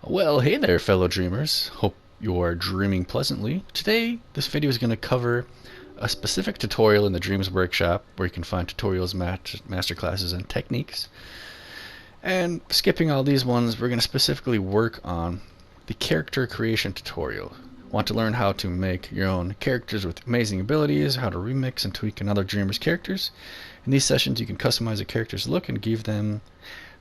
Well, hey there, fellow dreamers. Hope you are dreaming pleasantly. Today, this video is going to cover a specific tutorial in the Dreams Workshop where you can find tutorials, masterclasses, and techniques. And skipping all these ones, we're going to specifically work on the character creation tutorial. Want to learn how to make your own characters with amazing abilities, how to remix and tweak another dreamer's characters. In these sessions, you can customize a character's look and give them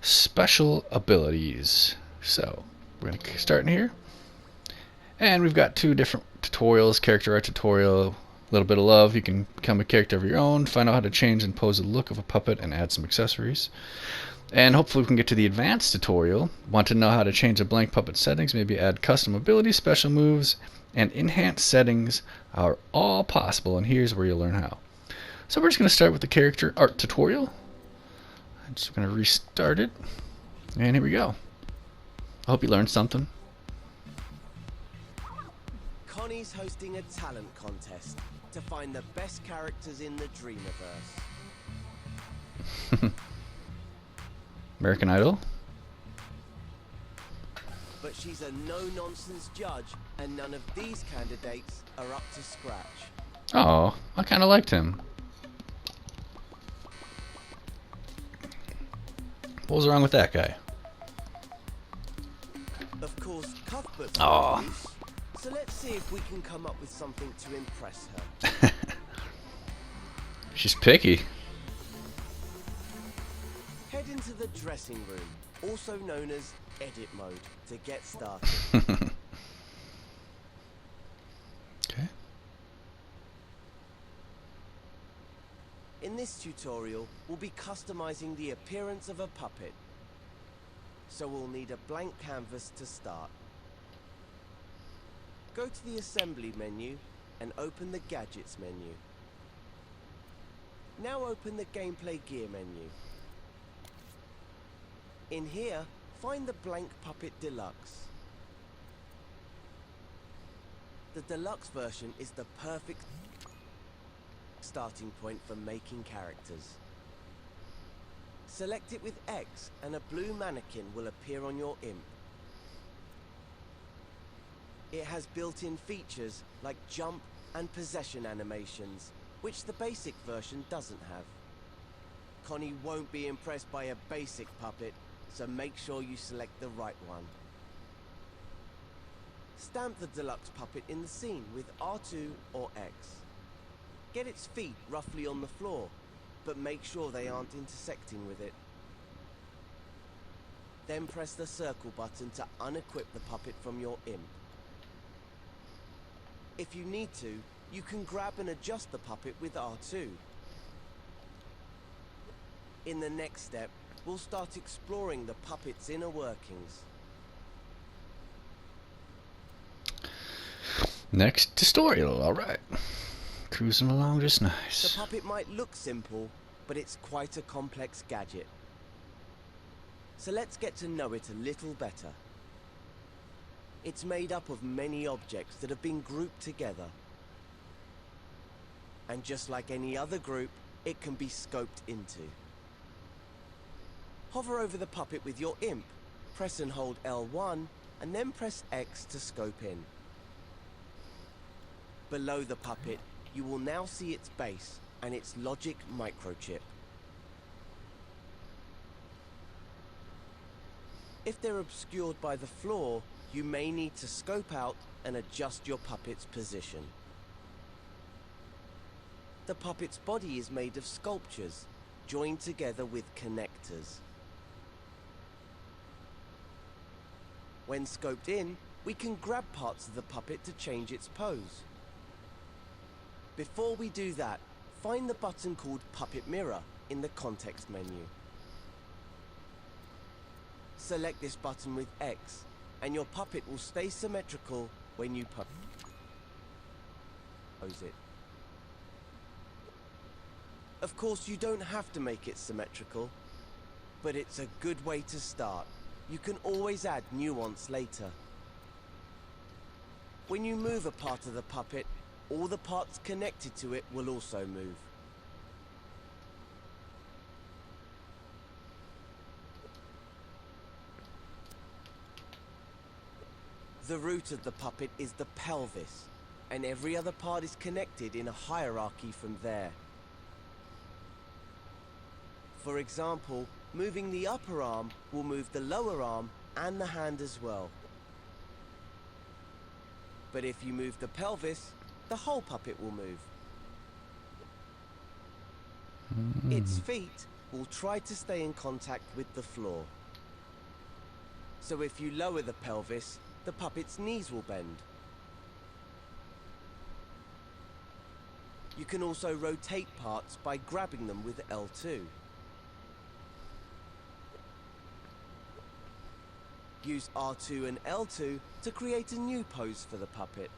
special abilities. So, we're going to start in here. And we've got two different tutorials, character art tutorial, a little bit of love. You can become a character of your own, find out how to change and pose the look of a puppet, and add some accessories. And hopefully we can get to the advanced tutorial. Want to know how to change a blank puppet settings, maybe add custom abilities, special moves, and enhanced settings are all possible, and here's where you'll learn how. So we're just going to start with the character art tutorial. I'm just going to restart it, and here we go. I hope you learned something. Connie's hosting a talent contest to find the best characters in the Dreamiverse. American Idol. But she's a no-nonsense judge, and none of these candidates are up to scratch. Oh, I kind of liked him. What was wrong with that guy? Of course, Cuthbert's Oh. loose, so let's see if we can come up with something to impress her. She's picky. Head into the dressing room, also known as edit mode, to get started. Okay. In this tutorial, we'll be customizing the appearance of a puppet. So we'll need a blank canvas to start. Go to the assembly menu and open the gadgets menu. Now open the gameplay gear menu. In here, find the blank puppet deluxe. The deluxe version is the perfect starting point for making characters. Select it with X and a blue mannequin will appear on your imp. It has built-in features like jump and possession animations, which the basic version doesn't have. Connie won't be impressed by a basic puppet, so make sure you select the right one. Stamp the deluxe puppet in the scene with R2 or X. Get its feet roughly on the floor, but make sure they aren't intersecting with it. Then press the circle button to unequip the puppet from your imp. If you need to, you can grab and adjust the puppet with R2. In the next step, we'll start exploring the puppet's inner workings. Next tutorial, alright. Cruising along just The nice. puppet might look simple, but it's quite a complex gadget. So let's get to know it a little better. It's made up of many objects that have been grouped together. And just like any other group, it can be scoped into. Hover over the puppet with your imp, press and hold L1, and then press X to scope in. Below the puppet, you will now see its base and its logic microchip. If they're obscured by the floor, you may need to scope out and adjust your puppet's position. The puppet's body is made of sculptures, joined together with connectors. When scoped in, we can grab parts of the puppet to change its pose. Before we do that, find the button called Puppet Mirror in the context menu. Select this button with X, and your puppet will stay symmetrical when you pose it. Of course, you don't have to make it symmetrical, but it's a good way to start. You can always add nuance later. When you move a part of the puppet, all the parts connected to it will also move. The root of the puppet is the pelvis, and every other part is connected in a hierarchy from there. For example, moving the upper arm will move the lower arm and the hand as well. But if you move the pelvis, the whole puppet will move. Its feet will try to stay in contact with the floor. So if you lower the pelvis, the puppet's knees will bend. You can also rotate parts by grabbing them with L2. Use R2 and L2 to create a new pose for the puppet.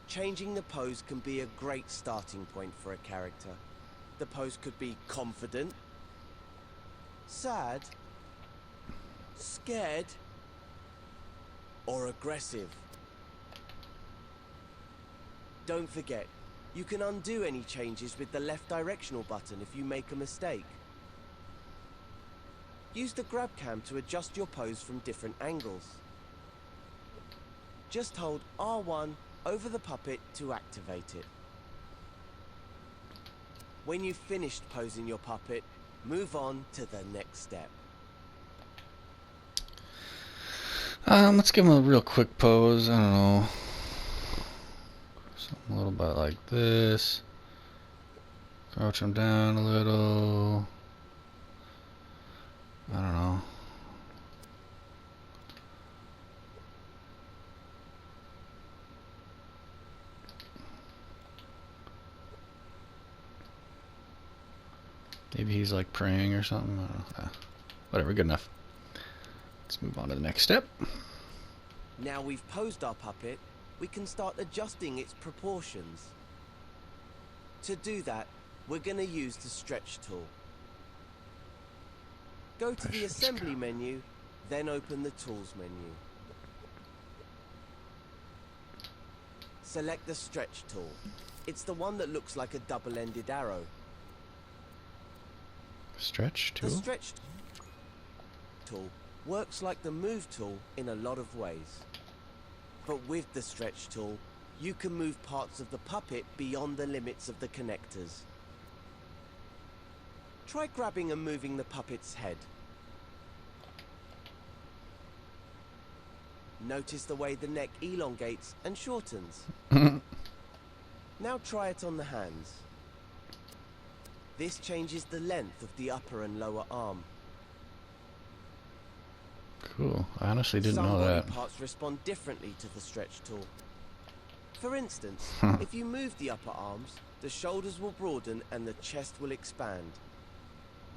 Changing the pose can be a great starting point for a character. The pose could be confident, sad, scared, or aggressive. Don't forget, you can undo any changes with the left directional button if you make a mistake. Use the grab cam to adjust your pose from different angles. Just hold R1 over the puppet to activate it. When you've finished posing your puppet, move on to the next step. Let's give him a real quick pose. I don't know. Something a little bit like this. Crouch him down a little. I don't know. Maybe he's like praying or something. I don't know. Whatever, good enough. Let's move on to the next step. Now we've posed our puppet, we can start adjusting its proportions. To do that, we're going to use the stretch tool. Go to the assembly menu, then open the tools menu. Select the stretch tool. It's the one that looks like a double-ended arrow. Stretch tool? The stretch tool works like the move tool in a lot of ways. But with the stretch tool, you can move parts of the puppet beyond the limits of the connectors. Try grabbing and moving the puppet's head. Notice the way the neck elongates and shortens. Now try it on the hands. This changes the length of the upper and lower arm. Cool. I honestly didn't know Some that. body parts respond differently to the stretch tool. For instance, if you move the upper arms, the shoulders will broaden and the chest will expand.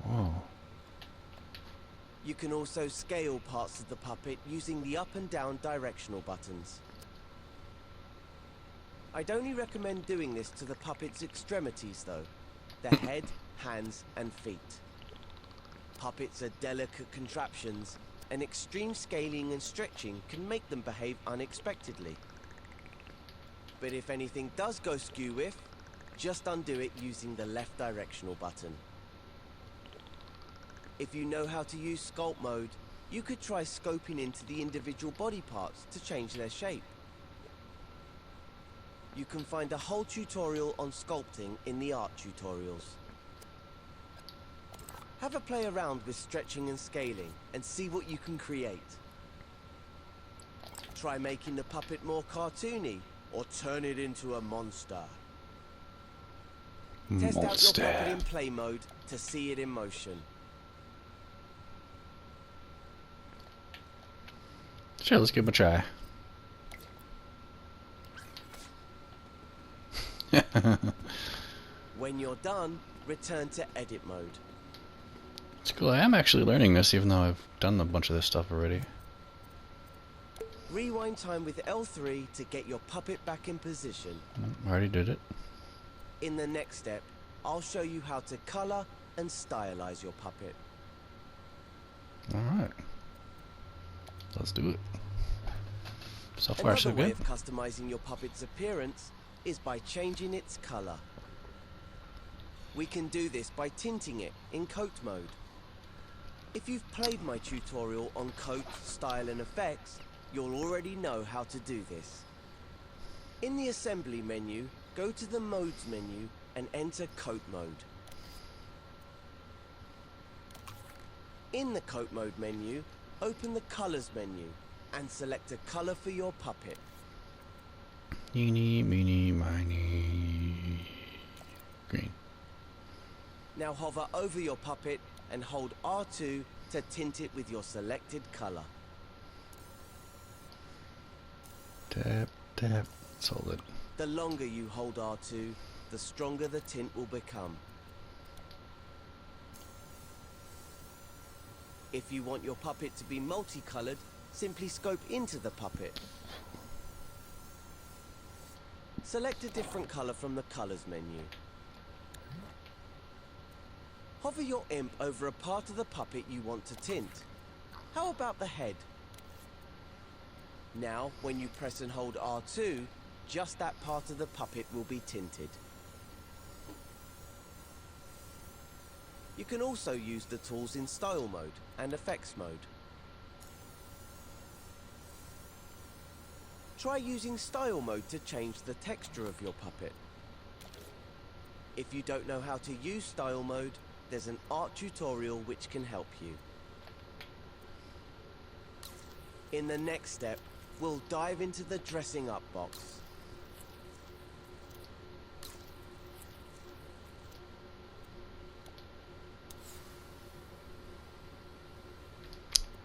Whoa. You can also scale parts of the puppet using the up and down directional buttons. I'd only recommend doing this to the puppet's extremities though, the head, hands and feet. Puppets are delicate contraptions, and extreme scaling and stretching can make them behave unexpectedly. But if anything does go skew with, just undo it using the left directional button. If you know how to use sculpt mode, you could try scoping into the individual body parts to change their shape. You can find a whole tutorial on sculpting in the art tutorials. Have a play around with stretching and scaling and see what you can create. Try making the puppet more cartoony or turn it into a monster. Test out your puppet in play mode to see it in motion. Sure, let's give him a try. When you're done, return to edit mode. It's cool. I am actually learning this, even though I've done a bunch of this stuff already. Rewind time with L3 to get your puppet back in position. I already did it. In the next step, I'll show you how to color and stylize your puppet. Alright. Let's do it. So far, so Another way good. of customizing your puppet's appearance is by changing its color. We can do this by tinting it in coat mode. If you've played my tutorial on coat, style and effects, you'll already know how to do this. In the assembly menu, go to the modes menu and enter coat mode. In the coat mode menu, open the colors menu and select a color for your puppet. Eeny, meeny, miny. Green. Now hover over your puppet and hold R2 to tint it with your selected color. Tap, tap. Let's hold it. The longer you hold R2, the stronger the tint will become. If you want your puppet to be multicolored, simply scope into the puppet. Select a different color from the colors menu. Hover your imp over a part of the puppet you want to tint. How about the head? Now, when you press and hold R2, just that part of the puppet will be tinted. You can also use the tools in Style Mode and Effects Mode. Try using Style Mode to change the texture of your puppet. If you don't know how to use Style Mode, there's an art tutorial which can help you. In the next step, we'll dive into the dressing up box.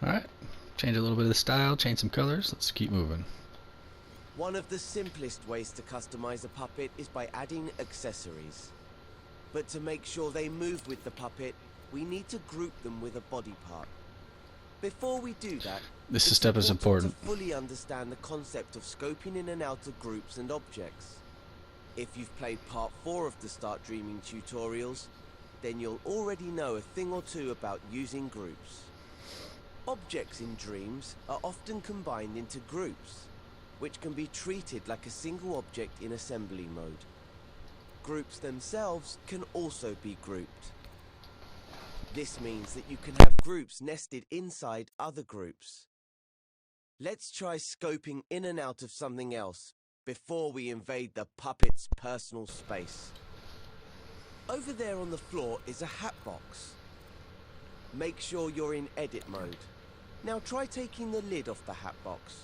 Alright, change a little bit of the style, change some colors. Let's keep moving. One of the simplest ways to customize a puppet is by adding accessories. But to make sure they move with the puppet, we need to group them with a body part. Before we do that, This step is important. to fully understand the concept of scoping in and out of groups and objects. If you've played part 4 of the Start Dreaming tutorials, then you'll already know a thing or two about using groups. Objects in Dreams are often combined into groups, which can be treated like a single object in assembly mode. Groups themselves can also be grouped. This means that you can have groups nested inside other groups. Let's try scoping in and out of something else before we invade the puppet's personal space. Over there on the floor is a hat box. Make sure you're in edit mode. Now try taking the lid off the hat box.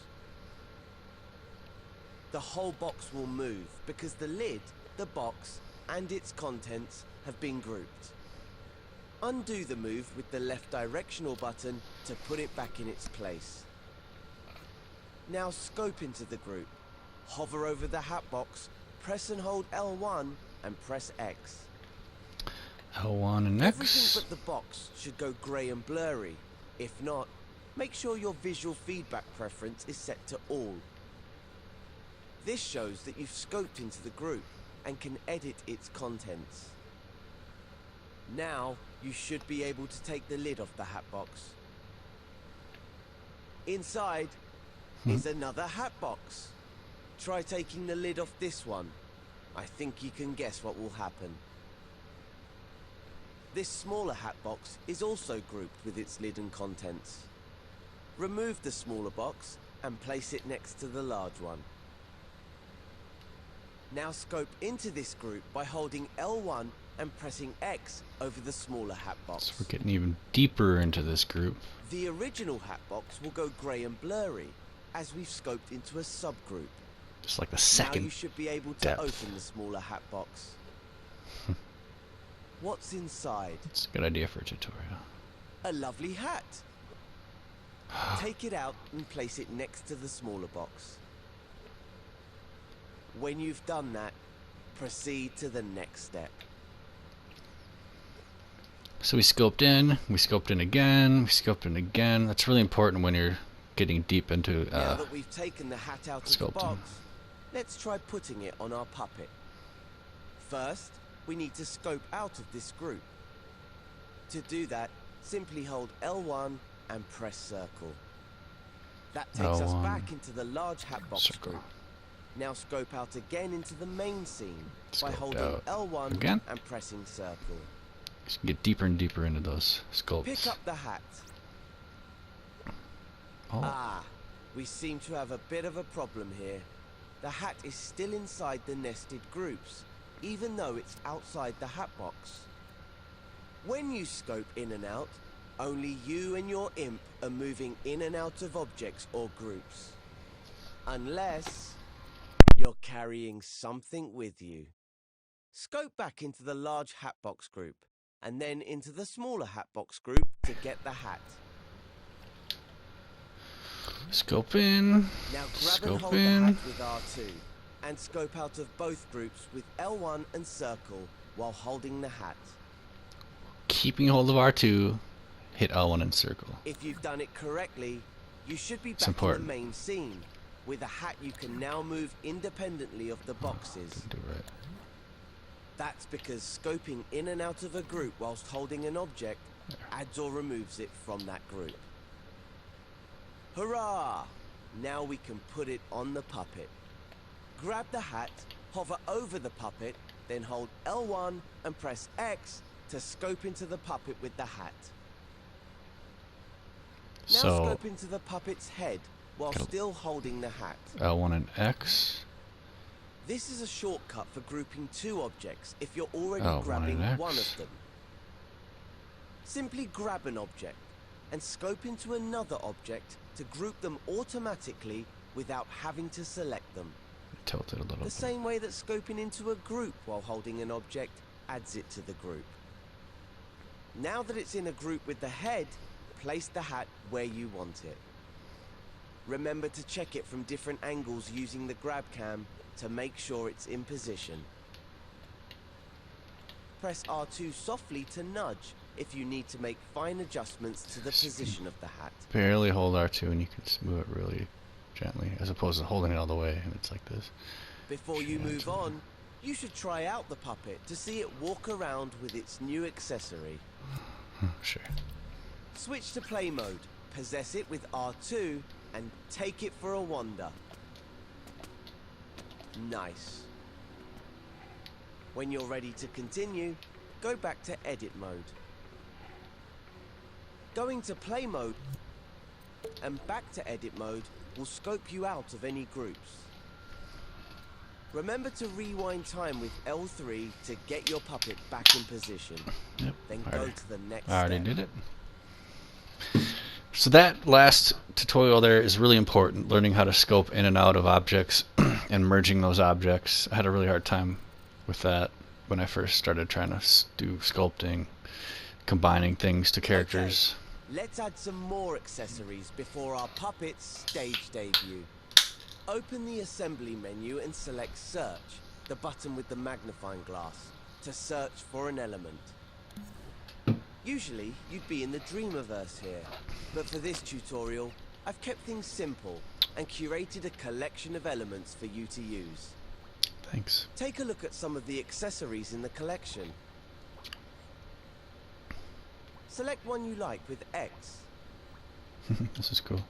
The whole box will move because the lid, the box, and its contents have been grouped. Undo the move with the left directional button to put it back in its place. Now scope into the group. Hover over the hat box, press and hold L1 and press X. L1 and Everything X. but the box should go grey and blurry. If not, make sure your visual feedback preference is set to all. This shows that you've scoped into the group and can edit its contents. Now, you should be able to take the lid off the hat box. Inside is another hat box. Try taking the lid off this one. I think you can guess what will happen. This smaller hat box is also grouped with its lid and contents. Remove the smaller box and place it next to the large one. Now scope into this group by holding L1 and pressing X over the smaller hat box. So we're getting even deeper into this group. The original hat box will go grey and blurry as we've scoped into a subgroup. Just like the Now second you should be able to depth. open the smaller hat box. What's inside? It's a good idea for a tutorial. A lovely hat. Take it out and place it next to the smaller box. When you've done that, proceed to the next step. So we scoped in again, we scoped in again. That's really important when you're getting deep into Now that we've taken the hat out of the sculpting. box, let's try putting it on our puppet. First, we need to scope out of this group. To do that, simply hold L1 and press circle. That takes us L1, back into the large hat box circle. group. Now scope out again into the main scene by Scoped holding out L1 again. and pressing circle. Just get deeper and deeper into those sculpts. Pick up the hat. Oh, Ah, We seem to have a bit of a problem here. The hat is still inside the nested groups, even though it's outside the hat box. When you scope in and out, only you and your imp are moving in and out of objects or groups. Unless you're carrying something with you. Scope back into the large hatbox group, and then into the smaller hatbox group to get the hat. Scope in. Now grab and Scope hold in. the hat with R2, and scope out of both groups with L1 and circle while holding the hat. Keeping hold of R2, hit L1 and circle. If you've done it correctly, you should be It's back in important. the main scene. With a hat you can now move independently of the boxes. Do it. That's because scoping in and out of a group whilst holding an object adds or removes it from that group. Hurrah! Now we can put it on the puppet. Grab the hat, hover over the puppet, then hold L1 and press X to scope into the puppet with the hat. Now So scope into the puppet's head while still holding the hat. L1 and X. This is a shortcut for grouping two objects if you're already L1 grabbing and one X. of them. Simply grab an object and scope into another object to group them automatically without having to select them. Tilt it a little. The same way that scoping into a group while holding an object adds it to the group. Now that it's in a group with the head, place the hat where you want it. Remember to check it from different angles using the grab cam to make sure it's in position. Press R2 softly to nudge if you need to make fine adjustments to the position of the hat. Barely hold R2 and you can just move it really gently, as opposed to holding it all the way and it's like this. Before you move on, you should try out the puppet to see it walk around with its new accessory. Sure. Switch to play mode, possess it with R2, and take it for a wander. Nice. When you're ready to continue, go back to edit mode. Going to play mode and back to edit mode will scope you out of any groups. Remember to rewind time with L3 to get your puppet back in position. Yep. Then go to the next I already step. did it. So that last tutorial there is really important, learning how to scope in and out of objects and merging those objects. I had a really hard time with that when I first started trying to do sculpting, combining things to characters. Okay, let's add some more accessories before our puppet's stage debut. Open the assembly menu and select Search, the button with the magnifying glass, to search for an element. Usually, you'd be in the Dreamiverse here, but for this tutorial, I've kept things simple and curated a collection of elements for you to use. Thanks. Take a look at some of the accessories in the collection. Select one you like with X. This is cool.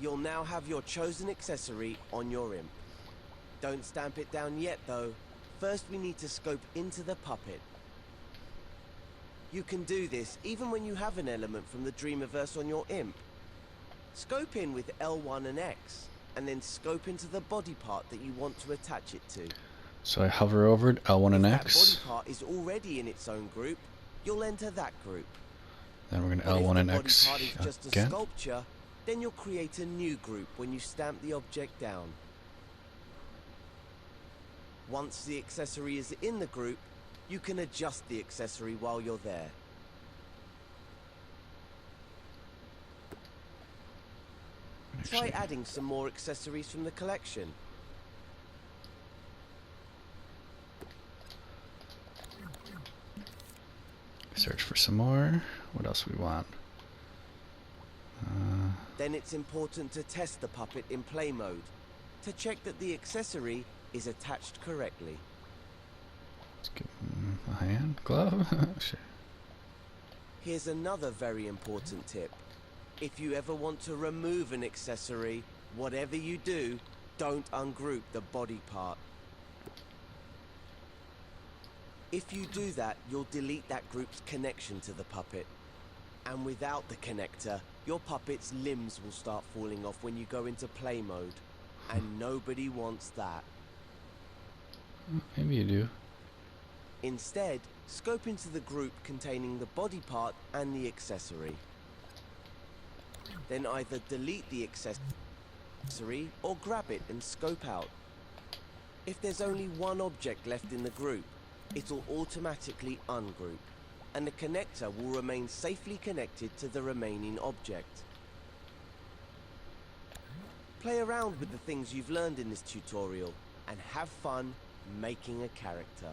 You'll now have your chosen accessory on your imp. Don't stamp it down yet though. First we need to scope into the puppet. You can do this even when you have an element from the Dreamiverse on your imp. Scope in with L1 and X, and then scope into the body part that you want to attach it to. So I hover over it, L1 and If that X. body part is already in its own group, you'll enter that group. Then we're going to But L1 if and the body X part is just a again. sculpture, then you'll create a new group when you stamp the object down. Once the accessory is in the group, you can adjust the accessory while you're there. Try adding some more accessories from the collection. Search for some more. What else we want? Then it's important to test the puppet in play mode to check that the accessory is attached correctly. Let's give him a hand glove. Sure. Here's another very important tip. If you ever want to remove an accessory, whatever you do, don't ungroup the body part. If you do that, you'll delete that group's connection to the puppet. And without the connector, your puppet's limbs will start falling off when you go into play mode. And nobody wants that. Maybe you do. Instead, scope into the group containing the body part and the accessory. Then either delete the accessory or grab it and scope out. If there's only one object left in the group, it'll automatically ungroup, and the connector will remain safely connected to the remaining object. Play around with the things you've learned in this tutorial and have fun making a character.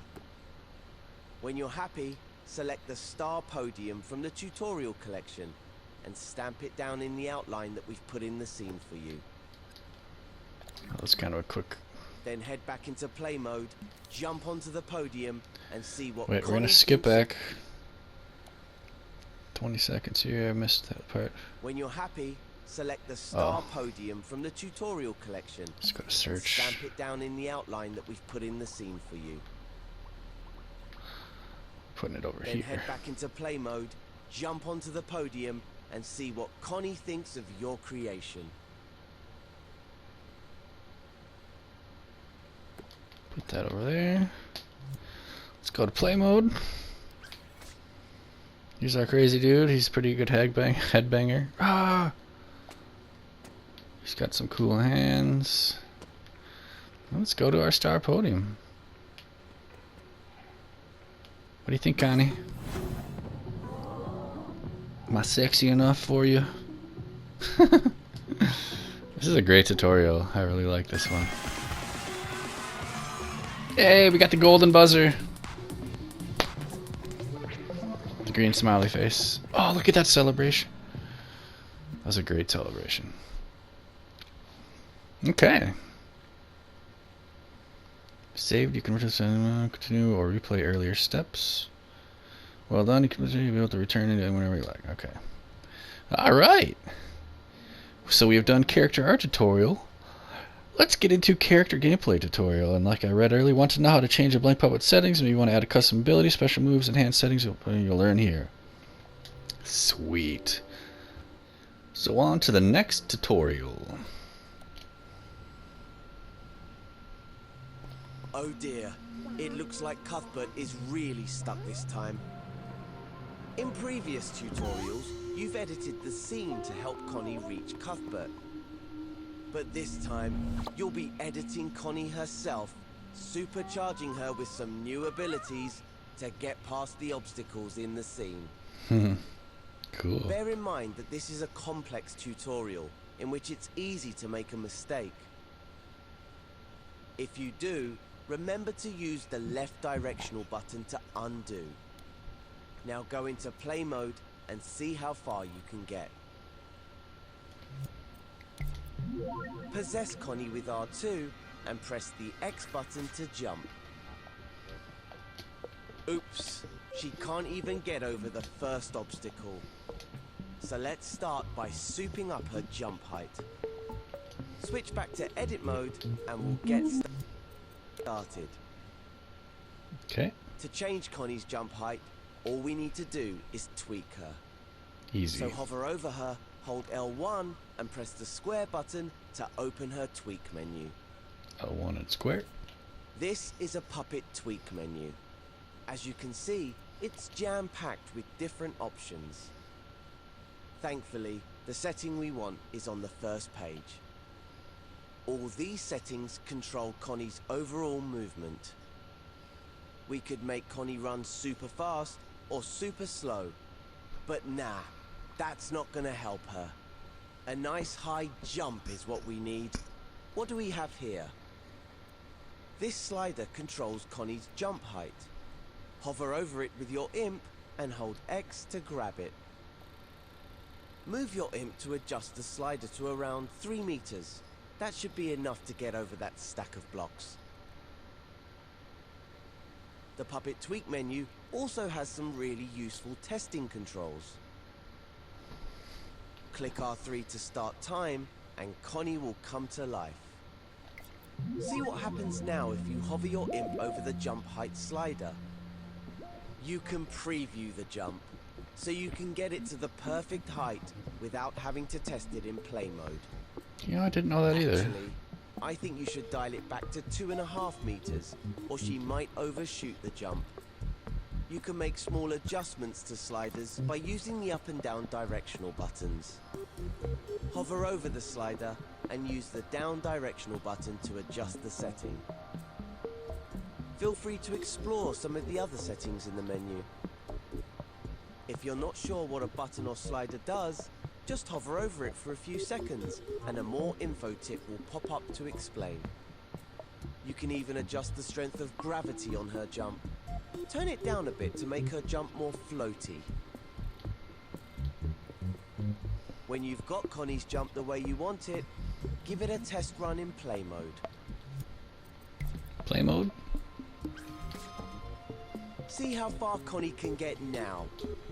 When you're happy, select the star podium from the tutorial collection and stamp it down in the outline that we've put in the scene for you. That was kind of a quick... Then head back into play mode, jump onto the podium, and see what... Wait, we're gonna skip back 20 seconds here. I missed that part. When you're happy, select the star podium from the tutorial collection. Let's go to search. Stamp it down in the outline that we've put in the scene for you. Putting it over Then here. head back into play mode, jump onto the podium, and see what Connie thinks of your creation. Put that over there. Let's go to play mode. Here's our crazy dude. He's a pretty good headbanger. Ah! He's got some cool hands. Let's go to our star podium. What do you think, Connie? Am I sexy enough for you? This is a great tutorial. I really like this one. Hey, we got the golden buzzer. The green smiley face. Oh, look at that celebration. That was a great celebration. Okay. Saved, you can continue or replay earlier steps. Well done, you can be able to return it whenever you like. Okay. Alright. So we have done character art tutorial. Let's get into character gameplay tutorial. And like I read earlier, want to know how to change a blank puppet settings, and you want to add a custom ability, special moves, enhanced settings, you'll learn here. Sweet. So on to the next tutorial. Oh dear, it looks like Cuthbert is really stuck this time. In previous tutorials, you've edited the scene to help Connie reach Cuthbert. But this time, you'll be editing Connie herself, supercharging her with some new abilities to get past the obstacles in the scene. Cool. Bear in mind that this is a complex tutorial in which it's easy to make a mistake. If you do, remember to use the left directional button to undo. Now go into play mode and see how far you can get. Possess Connie with R2 and press the X button to jump. Oops, she can't even get over the first obstacle. So let's start by souping up her jump height. Switch back to edit mode and we'll get started. Okay. To change Connie's jump height, all we need to do is tweak her. Easy. So hover over her, hold L1 and press the square button to open her tweak menu. L1 and square. This is a puppet tweak menu. As you can see, it's jam-packed with different options. Thankfully, the setting we want is on the first page. All these settings control Connie's overall movement. We could make Connie run super fast or super slow, but nah, that's not gonna help her. A nice high jump is what we need. What do we have here? This slider controls Connie's jump height. Hover over it with your imp and hold X to grab it. Move your imp to adjust the slider to around 3 meters. That should be enough to get over that stack of blocks. The puppet tweak menu also has some really useful testing controls. Click R3 to start time and Connie will come to life. See what happens now if you hover your imp over the jump height slider. You can preview the jump. so you can get it to the perfect height without having to test it in play mode. You know, I didn't know that either. Actually, I think you should dial it back to 2.5 meters, or she might overshoot the jump. You can make small adjustments to sliders by using the up and down directional buttons. Hover over the slider and use the down directional button to adjust the setting. Feel free to explore some of the other settings in the menu. If you're not sure what a button or slider does, just hover over it for a few seconds and a more info tip will pop up to explain. You can even adjust the strength of gravity on her jump. Turn it down a bit to make her jump more floaty. When you've got Connie's jump the way you want it, give it a test run in play mode. Play mode? See how far Connie can get now,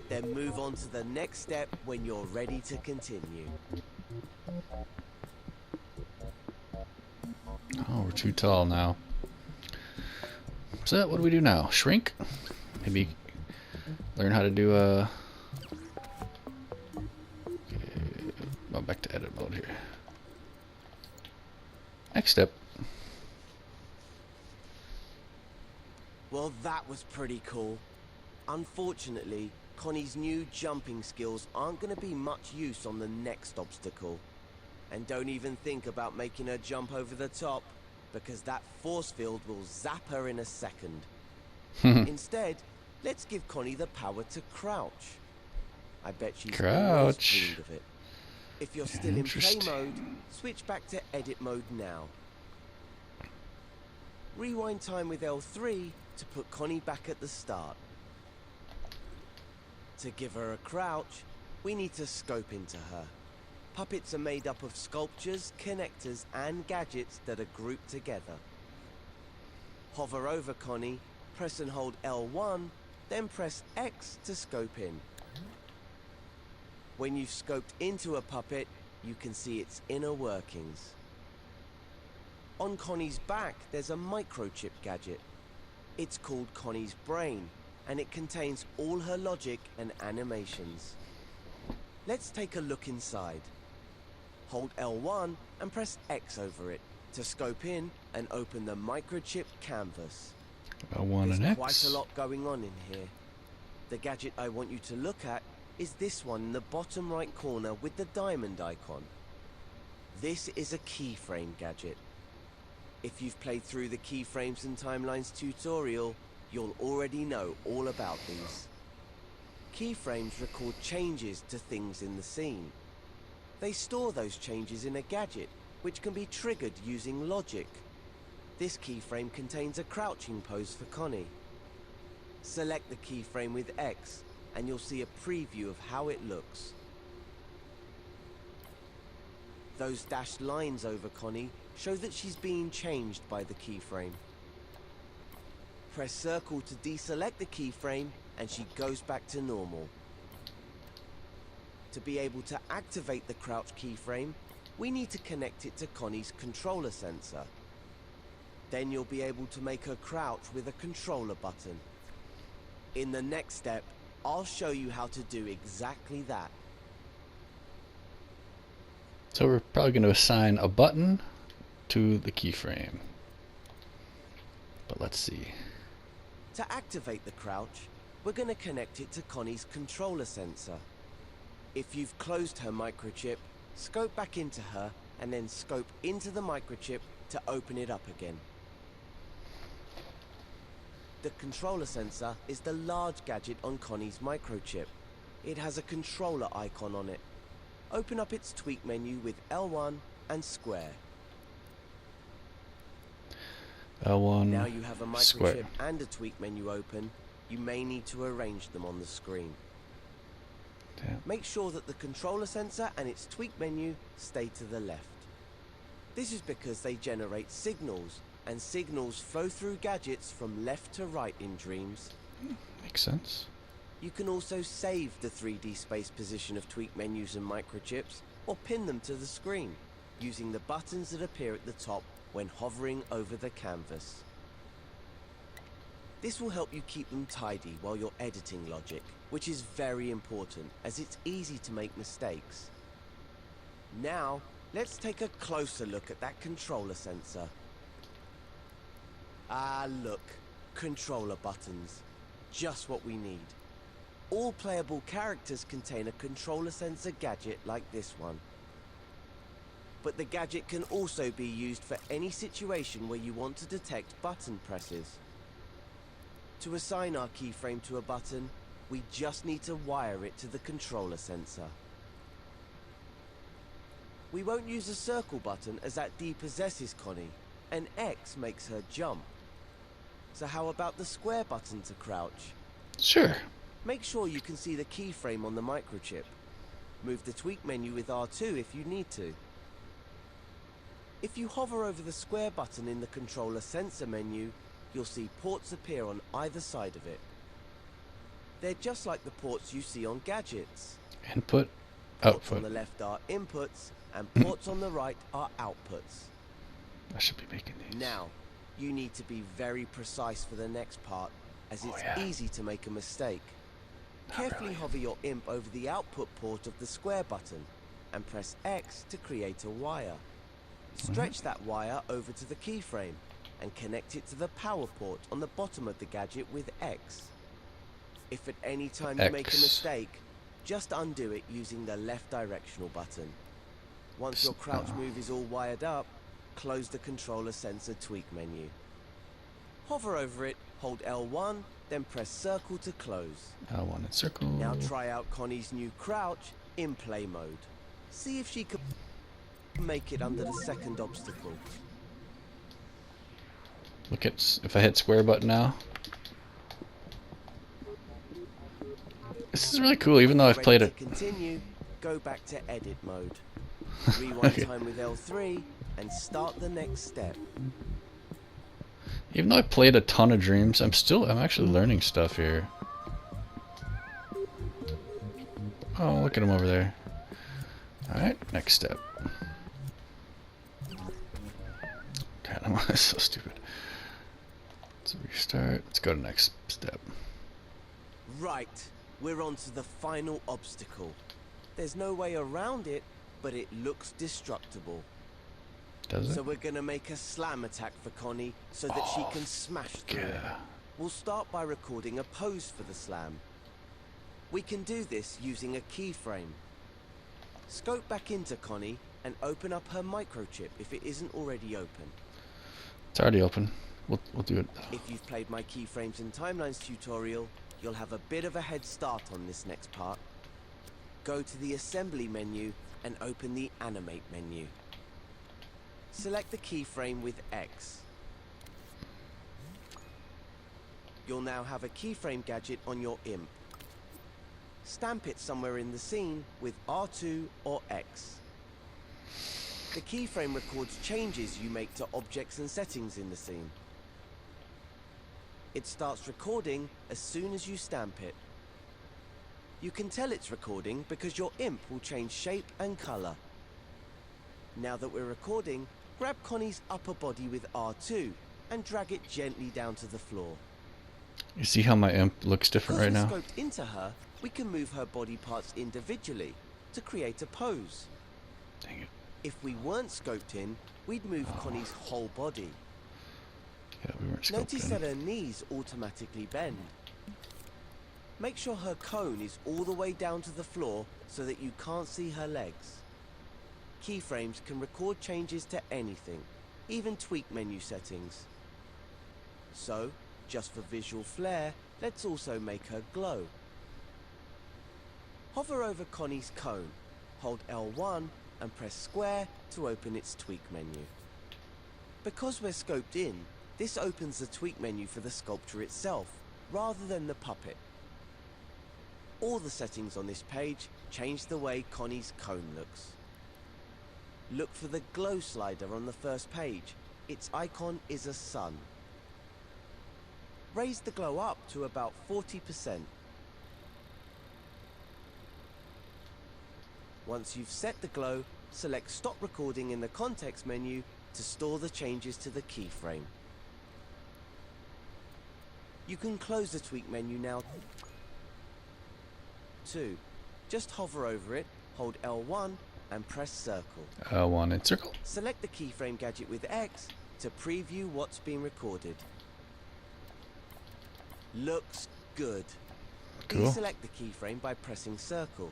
then move on to the next step when you're ready to continue. Oh, we're too tall now. So what do we do now? Shrink? Maybe learn how to do a... Go back to edit mode here. Next step. Well, that was pretty cool. Unfortunately, Connie's new jumping skills aren't going to be much use on the next obstacle. And don't even think about making her jump over the top, because that force field will zap her in a second. Instead, let's give Connie the power to crouch. I bet she's always dreamed of it. If you're still in play mode, switch back to edit mode now. Rewind time with L3 to put Connie back at the start. To give her a crouch, we need to scope into her. Puppets are made up of sculptures, connectors, and gadgets that are grouped together. Hover over Connie, press and hold L1, then press X to scope in. When you've scoped into a puppet, you can see its inner workings. On Connie's back, there's a microchip gadget. It's called Connie's brain, and it contains all her logic and animations. Let's take a look inside. Hold L1 and press X over it to scope in and open the microchip canvas. L1 and X. There's quite a lot going on in here. The gadget I want you to look at is this one in the bottom right corner with the diamond icon. This is a keyframe gadget. If you've played through the keyframes and timelines tutorial, you'll already know all about these. Keyframes record changes to things in the scene. They store those changes in a gadget, which can be triggered using logic. This keyframe contains a crouching pose for Connie. Select the keyframe with X, and you'll see a preview of how it looks. Those dashed lines over Connie show that she's being changed by the keyframe. Press circle to deselect the keyframe, and she goes back to normal. To be able to activate the crouch keyframe, we need to connect it to Connie's controller sensor. Then you'll be able to make her crouch with a controller button. In the next step, I'll show you how to do exactly that. So we're probably going to assign a button to the keyframe. But let's see. To activate the crouch, we're going to connect it to Connie's controller sensor. If you've closed her microchip, scope back into her and then scope into the microchip to open it up again. The controller sensor is the large gadget on Connie's microchip. It has a controller icon on it. Open up its tweak menu with L1 and square. L1, now you have a microchip square. And a tweak menu open, you may need to arrange them on the screen. Damn. Make sure that the controller sensor and its tweak menu stay to the left. This is because they generate signals, and signals flow through gadgets from left to right in Dreams. Makes sense. You can also save the 3D space position of tweak menus and microchips, or pin them to the screen, using the buttons that appear at the top when hovering over the canvas. This will help you keep them tidy while you're editing logic, which is very important as it's easy to make mistakes. Now, let's take a closer look at that controller sensor. Ah, look, controller buttons. Just what we need. All playable characters contain a controller sensor gadget like this one. But the gadget can also be used for any situation where you want to detect button presses. To assign our keyframe to a button, we just need to wire it to the controller sensor. We won't use a circle button as that depossesses Connie, and X makes her jump. So how about the square button to crouch? Sure. Make sure you can see the keyframe on the microchip. Move the tweak menu with R2 if you need to. If you hover over the square button in the controller sensor menu, you'll see ports appear on either side of it. They're just like the ports you see on gadgets. Input, Ports on output. the left are inputs, and ports on the right are outputs. I should be making these. Now, you need to be very precise for the next part, as it's easy to make a mistake. Carefully hover your imp over the output port of the square button, and press X to create a wire. Stretch that wire over to the keyframe, and connect it to the power port on the bottom of the gadget with X. If at any time you make a mistake, just undo it using the left directional button. Once your crouch move is all wired up, close the controller sensor tweak menu. Hover over it, hold L1, then press circle to close. L1 and circle. Now try out Connie's new crouch in play mode. See if she can make it under the second obstacle. Look at, if I hit square button now. This is really cool, even though I've played it. Continue, go back to edit mode. Rewind time with L3 and start the next step. Even though I played a ton of Dreams, I'm actually learning stuff here. Oh, look at him over there. Alright, next step. God, I'm so stupid. Let's restart. Let's go to next step. Right, we're on to the final obstacle. There's no way around it, but it looks destructible. Does it? So we're gonna make a slam attack for Connie so that she can smash through it. We'll start by recording a pose for the slam. We can do this using a keyframe. Scope back into Connie and open up her microchip if it isn't already open. It's already open. We'll do it. If you've played my keyframes and timelines tutorial, you'll have a bit of a head start on this next part. Go to the assembly menu and open the animate menu. Select the keyframe with X. You'll now have a keyframe gadget on your imp. Stamp it somewhere in the scene with R2 or X. The keyframe records changes you make to objects and settings in the scene. It starts recording as soon as you stamp it. You can tell it's recording because your imp will change shape and color. Now that we're recording, grab Connie's upper body with R2 and drag it gently down to the floor. You see how my imp looks different right now? Because we've scoped into her, we can move her body parts individually to create a pose. Dang it. If we weren't scoped in, we'd move Connie's whole body. Yeah, we weren't scoped Notice in. that her knees automatically bend. Make sure her cone is all the way down to the floor so that you can't see her legs. Keyframes can record changes to anything, even tweak menu settings. So, just for visual flair, let's also make her glow. Hover over Connie's cone, hold L1 and press square to open its tweak menu. Because we're scoped in, this opens the tweak menu for the sculpture itself, rather than the puppet. All the settings on this page change the way Connie's cone looks. Look for the glow slider on the first page. Its icon is a sun. Raise the glow up to about 40%. Once you've set the glow, select Stop Recording in the context menu to store the changes to the keyframe. You can close the tweak menu now too. Just hover over it, hold L1 and press circle. L1 and circle. Select the keyframe gadget with X to preview what's being recorded. Looks good. Cool. Deselect the keyframe by pressing circle.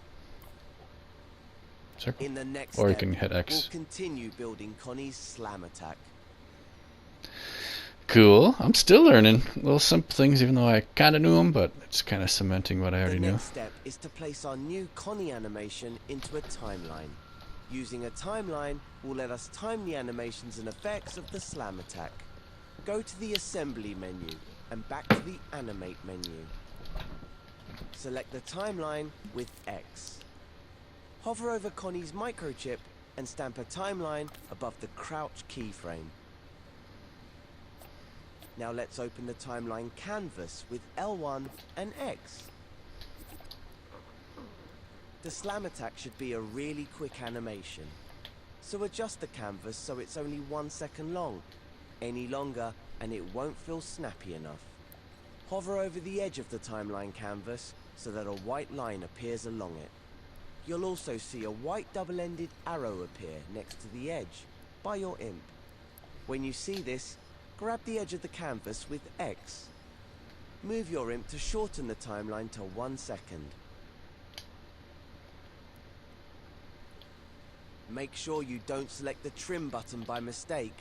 Circle. In the next Or you step, can hit X. we'll continue building Connie's slam attack. Cool. I'm still learning little simple things, even though I kind of knew them, but it's kind of cementing what I already The knew. next step is to place our new Connie animation into a timeline. Using a timeline will let us time the animations and effects of the slam attack. Go to the assembly menu and back to the animate menu. Select the timeline with X. Hover over Connie's microchip and stamp a timeline above the crouch keyframe. Now let's open the timeline canvas with L1 and X. The slam attack should be a really quick animation. So adjust the canvas so it's only 1 second long. Any longer and it won't feel snappy enough. Hover over the edge of the timeline canvas so that a white line appears along it. You'll also see a white double-ended arrow appear next to the edge by your imp. When you see this, grab the edge of the canvas with X. Move your imp to shorten the timeline to 1 second. Make sure you don't select the trim button by mistake.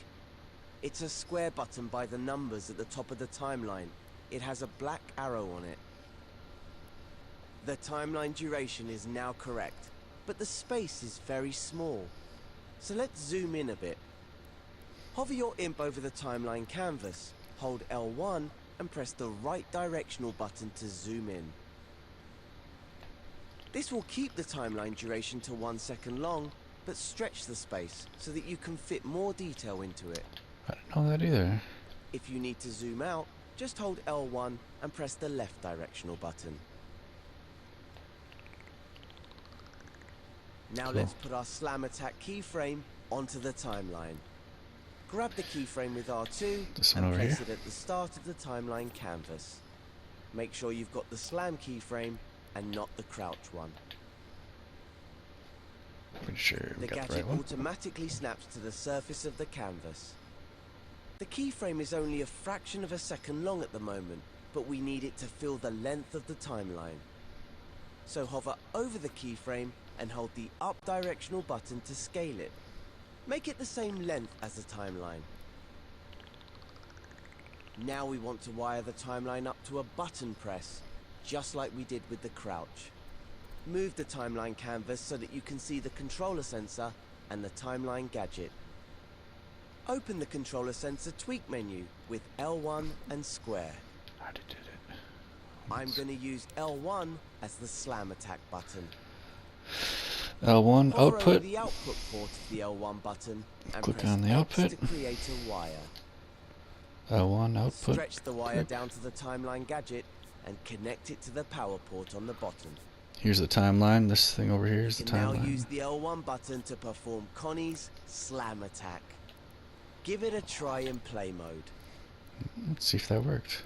It's a square button by the numbers at the top of the timeline. It has a black arrow on it. The timeline duration is now correct, but the space is very small. So let's zoom in a bit. Hover your imp over the timeline canvas, hold L1 and press the right directional button to zoom in. This will keep the timeline duration to 1 second long, but stretch the space so that you can fit more detail into it. I didn't know that either. If you need to zoom out, just hold L1 and press the left directional button. Now Cool. let's put our slam attack keyframe onto the timeline. Grab the keyframe with R2 This one and over place here. it at the start of the timeline canvas. Make sure you've got the slam keyframe and not the crouch one. Pretty sure we The got the gadget right one. automatically snaps to the surface of the canvas. The keyframe is only a fraction of a second long at the moment, but we need it to fill the length of the timeline. So hover over the keyframe and hold the up directional button to scale it. Make it the same length as the timeline. Now we want to wire the timeline up to a button press, just like we did with the crouch. Move the timeline canvas so that you can see the controller sensor and the timeline gadget. Open the controller sensor tweak menu with L1 and square. I already did it. I'm going to use L1 as the slam attack button. L1 Hover over output. the output port of the L1 button and Click press on the X output. to create a wire. L1 output. Stretch the wire Click. down to the timeline gadget and connect it to the power port on the bottom. Here's the timeline. This thing over here is You the can now timeline. use the L1 button to perform Connie's slam attack. Give it a try in play mode. Let's see if that worked.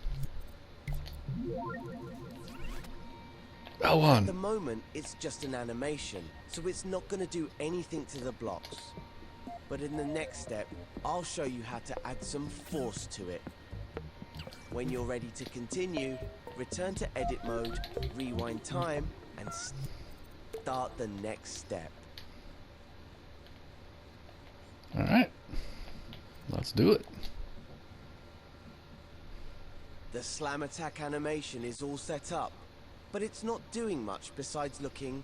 At the L1. moment, it's just an animation, so it's not going to do anything to the blocks. But in the next step, I'll show you how to add some force to it. When you're ready to continue, return to edit mode, rewind time, and start the next step. Alright. Let's do it. The slam attack animation is all set up, but it's not doing much besides looking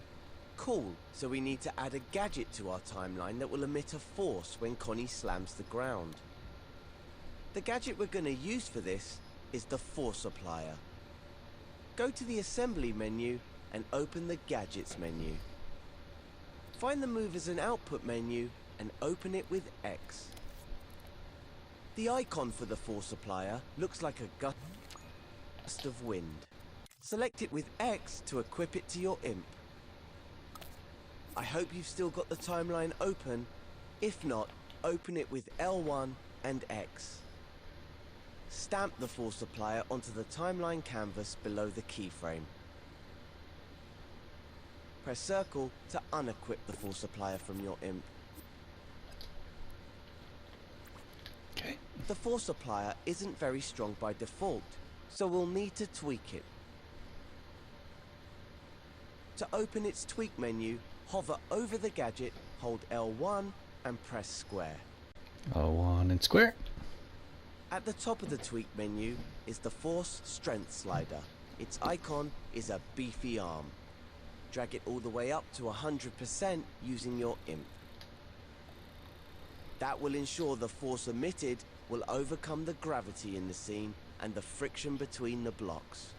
cool. So we need to add a gadget to our timeline that will emit a force when Connie slams the ground. The gadget we're going to use for this is the force applier. Go to the assembly menu and open the gadgets menu. Find the move as an output menu and open it with X. The icon for the force applier looks like a gust of wind. Select it with X to equip it to your imp. I hope you've still got the timeline open. If not, open it with L1 and X. Stamp the force applier onto the timeline canvas below the keyframe. Press circle to unequip the force applier from your imp. Okay. The force applier isn't very strong by default, so we'll need to tweak it. To open its tweak menu, hover over the gadget, hold L1 and press square. L1 and square. At the top of the tweak menu is the force strength slider. Its icon is a beefy arm. Drag it all the way up to 100% using your imp. That will ensure the force emitted will overcome the gravity in the scene and the friction between the blocks.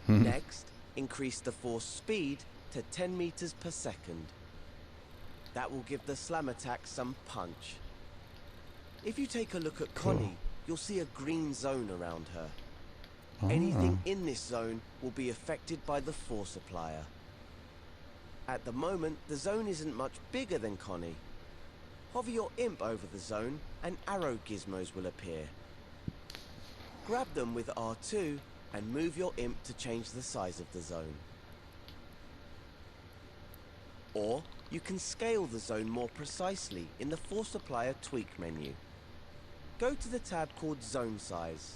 Next, increase the force speed to 10 meters per second. That will give the slam attack some punch. If you take a look at Connie, you'll see a green zone around her. Anything in this zone will be affected by the force applier. At the moment, the zone isn't much bigger than Connie. Hover your imp over the zone and arrow gizmos will appear. Grab them with R2 and move your imp to change the size of the zone. Or you can scale the zone more precisely in the force applier tweak menu. Go to the tab called Zone Size.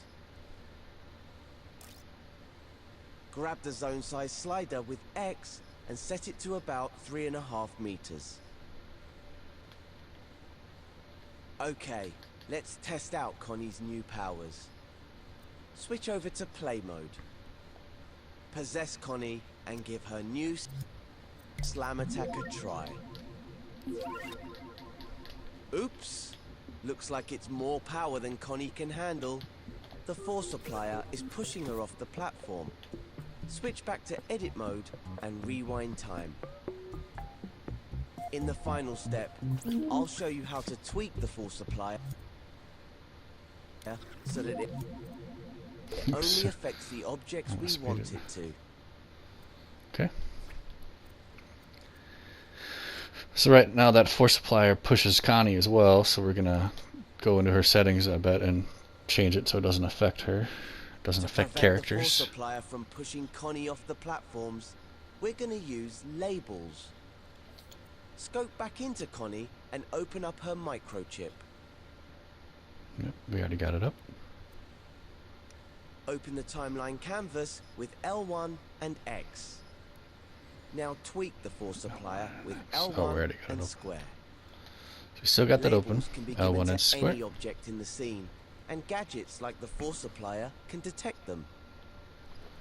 Grab the zone size slider with X and set it to about 3.5 meters. Okay, let's test out Connie's new powers. Switch over to play mode. Possess Connie and give her new slam attack a try. Oops! Looks like it's more power than Connie can handle. The force applier is pushing her off the platform. Switch back to edit mode and rewind time. In the final step, I'll show you how to tweak the force applier so that it only affects the objects we want it to. Okay. So right now that force applier pushes Connie as well, so we're gonna go into her settings, I bet, and change it so it doesn't affect her. Doesn't affect characters. To prevent the force applier from pushing Connie off the platforms, we're gonna use labels. Scope back into Connie and open up her microchip. Yep, we already got it up. Open the timeline canvas with L1 and X. Now tweak the force applier with L1 and square. So we still got that open. Labels can be L1 given and to square. any object in the scene, and gadgets like the force applier can detect them.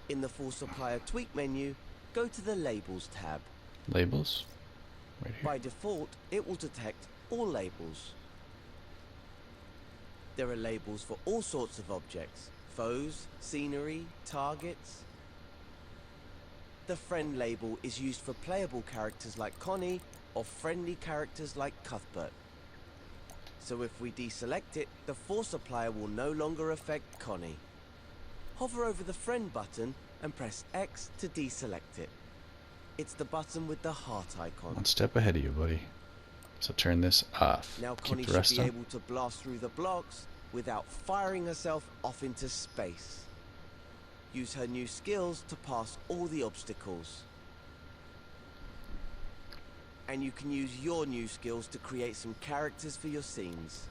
In the force applier tweak menu, go to the Labels tab. Labels. Right here. By default, it will detect all labels. There are labels for all sorts of objects: foes, scenery, targets. The friend label is used for playable characters like Connie or friendly characters like Cuthbert. So if we deselect it, the force applier will no longer affect Connie. Hover over the friend button and press X to deselect it. It's the button with the heart icon. One step ahead of you, buddy. So turn this off. Now Keep Connie the should rest be on. able to blast through the blocks without firing herself off into space. Use her new skills to pass all the obstacles. And you can use your new skills to create some characters for your scenes.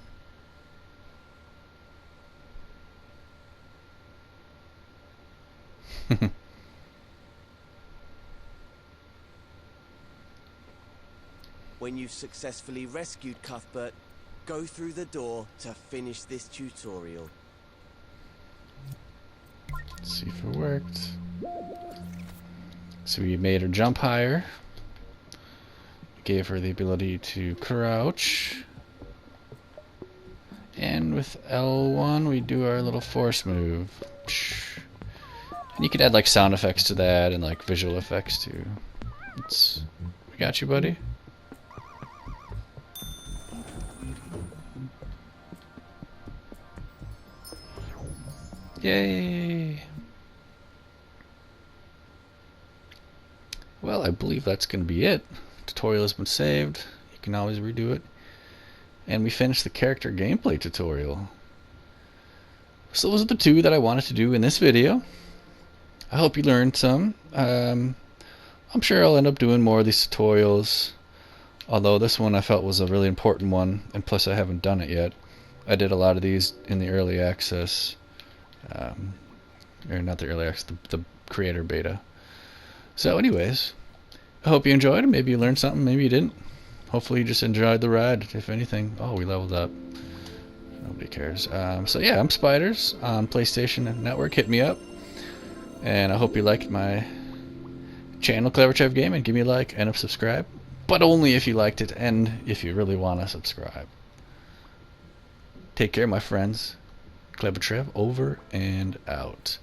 When you've successfully rescued Cuthbert, go through the door to finish this tutorial. Let's see if it worked. So we made her jump higher. Gave her the ability to crouch. And with L1 we do our little force move. And you could add like sound effects to that and like visual effects too. We got you, buddy. Yay! Well, I believe that's going to be it. Tutorial has been saved. You can always redo it. And we finished the character gameplay tutorial. So those are the two that I wanted to do in this video. I hope you learned some. I'm sure I'll end up doing more of these tutorials, although this one I felt was a really important one, and plus I haven't done it yet. I did a lot of these in the early access, or not the early access, the creator beta. So anyways, I hope you enjoyed it. Maybe you learned something, maybe you didn't. Hopefully you just enjoyed the ride, if anything. Oh, we leveled up. Nobody cares. So yeah, I'm Spiders on PlayStation Network. Hit me up. And I hope you liked my channel, Clever Trev Gaming. Give me a like and a subscribe. But only if you liked it and if you really want to subscribe. Take care, my friends. Clever Trev over and out.